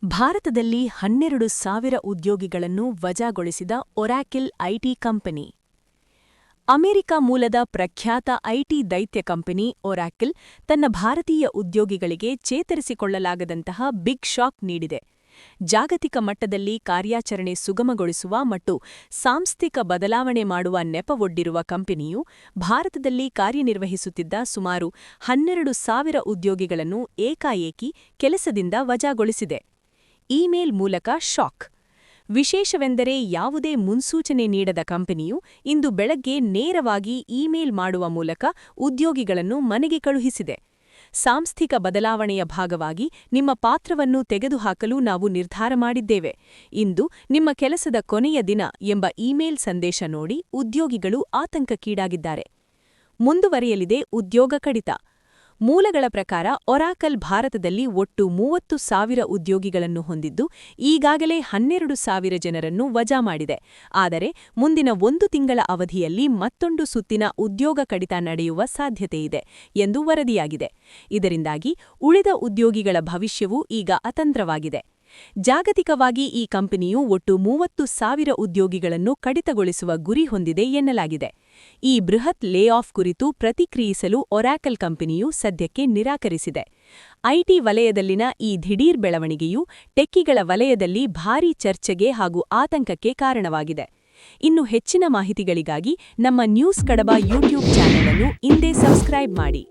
ಭಾರತದಲ್ಲಿ 12,000 ಉದ್ಯೋಗಿಗಳನ್ನು ವಜಾಗೊಳಿಸಿದ ಒರಾಕಿಲ್ IT company. America ಮೂಲದ ಪ್ರಖ್ಯಾತ ಐಟಿ ದೈತ್ಯ ಕಂಪನಿ ಒರಾಕಿಲ್ ತನ್ನ ಭಾರತೀಯ ಉದ್ಯೋಗಿಗಳಿಗೆ ಚೇತರಿಸಿಕೊಳ್ಳಲಾಗದಂತಹ ಬಿಗ್ ಶಾಕ್ ನೀಡಿದೆ. ಜಾಗತಿಕ ಮಟ್ಟದಲ್ಲಿ ಕಾರ್ಯಾಚರಣೆ ಸುಗಮಗೊಳಿಸುವ ಮತ್ತು ಸಾಂಸ್ಥಿಕ ಬದಲಾವಣೆ ಮಾಡುವ ನೆಪವೊಡ್ಡಿರುವ ಕಂಪನಿಯು ಭಾರತದಲ್ಲಿ ಕಾರ್ಯನಿರ್ವಹಿಸುತ್ತಿದ್ದ ಸುಮಾರು 12,000 ಉದ್ಯೋಗಿಗಳನ್ನು ಏಕಾಏಕಿ ಕೆಲಸದಿಂದ ವಜಾಗೊಳಿಸಿದೆ. ಇಮೇಲ್ ಮೂಲಕ ಶಾಕ್. ವಿಶೇಷವೆಂದರೆ ಯಾವುದೇ ಮುನ್ಸೂಚನೆ ನೀಡದ ಕಂಪನಿಯು ಇಂದು ಬೆಳಗ್ಗೆ ನೇರವಾಗಿ ಇಮೇಲ್ ಮಾಡುವ ಮೂಲಕ ಉದ್ಯೋಗಿಗಳನ್ನು ಮನೆಗೆ ಕಳುಹಿಸಿದೆ. ಸಾಂಸ್ಥಿಕ ಬದಲಾವಣೆಯ ಭಾಗವಾಗಿ ನಿಮ್ಮ ಪಾತ್ರವನ್ನು ತೆಗೆದುಹಾಕಲು ನಾವು ನಿರ್ಧಾರ ಮಾಡಿದ್ದೇವೆ. ಇಂದು ನಿಮ್ಮ ಕೆಲಸದ ಕೊನೆಯ ದಿನ ಎಂಬ ಇಮೇಲ್ ಸಂದೇಶ ನೋಡಿ ಉದ್ಯೋಗಿಗಳು ಆತಂಕಕ್ಕೀಡಾಗಿದ್ದಾರೆ. ಮುಂದುವರಿಯಲಿದೆ ಉದ್ಯೋಗ ಕಡಿತ. ಮೂಲಗಳ ಪ್ರಕಾರ ಒರಾಕಲ್ ಭಾರತದಲ್ಲಿ ಒಟ್ಟು 30,000 ಉದ್ಯೋಗಿಗಳನ್ನು ಹೊಂದಿದ್ದು ಈಗಾಗಲೇ 12,000 ಜನರನ್ನು ವಜಾ ಮಾಡಿದೆ. ಆದರೆ ಮುಂದಿನ 1 ತಿಂಗಳ ಅವಧಿಯಲ್ಲಿ ಮತ್ತೊಂದು ಸುತ್ತಿನ ಉದ್ಯೋಗ ಕಡಿತ ನಡೆಯುವ ಸಾಧ್ಯತೆಯಿದೆ ಎಂದು ವರದಿಯಾಗಿದೆ. ಇದರಿಂದಾಗಿ ಉಳಿದ ಉದ್ಯೋಗಿಗಳ ಭವಿಷ್ಯವೂ ಈಗ ಅತಂತ್ರವಾಗಿದೆ. ಜಾಗತಿಕವಾಗಿ ಈ ಕಂಪನಿಯು ಒಟ್ಟು 30,000 ಉದ್ಯೋಗಿಗಳನ್ನು ಕಡಿತಗೊಳಿಸುವ ಗುರಿ ಹೊಂದಿದೆ ಎನ್ನಲಾಗಿದೆ. ಈ ಬೃಹತ್ ಲೇ ಆಫ್ ಕುರಿತು ಪ್ರತಿಕ್ರಿಯಿಸಲು ಒರಾಕಲ್ ಕಂಪನಿಯು ಸದ್ಯಕ್ಕೆ ನಿರಾಕರಿಸಿದೆ. ಐಟಿ ವಲಯದಲ್ಲಿನ ಈ ದಿಢೀರ್ ಬೆಳವಣಿಗೆಯು ಟೆಕ್ಕಿಗಳ ವಲಯದಲ್ಲಿ ಭಾರೀ ಚರ್ಚೆಗೆ ಹಾಗೂ ಆತಂಕಕ್ಕೆ ಕಾರಣವಾಗಿದೆ. ಇನ್ನು ಹೆಚ್ಚಿನ ಮಾಹಿತಿಗಳಿಗಾಗಿ ನಮ್ಮ ನ್ಯೂಸ್ ಕಡಬ ಯೂಟ್ಯೂಬ್ ಚಾನೆಲ್ ಅನ್ನು ಇಂದೇ ಸಬ್ಸ್ಕ್ರೈಬ್ ಮಾಡಿ.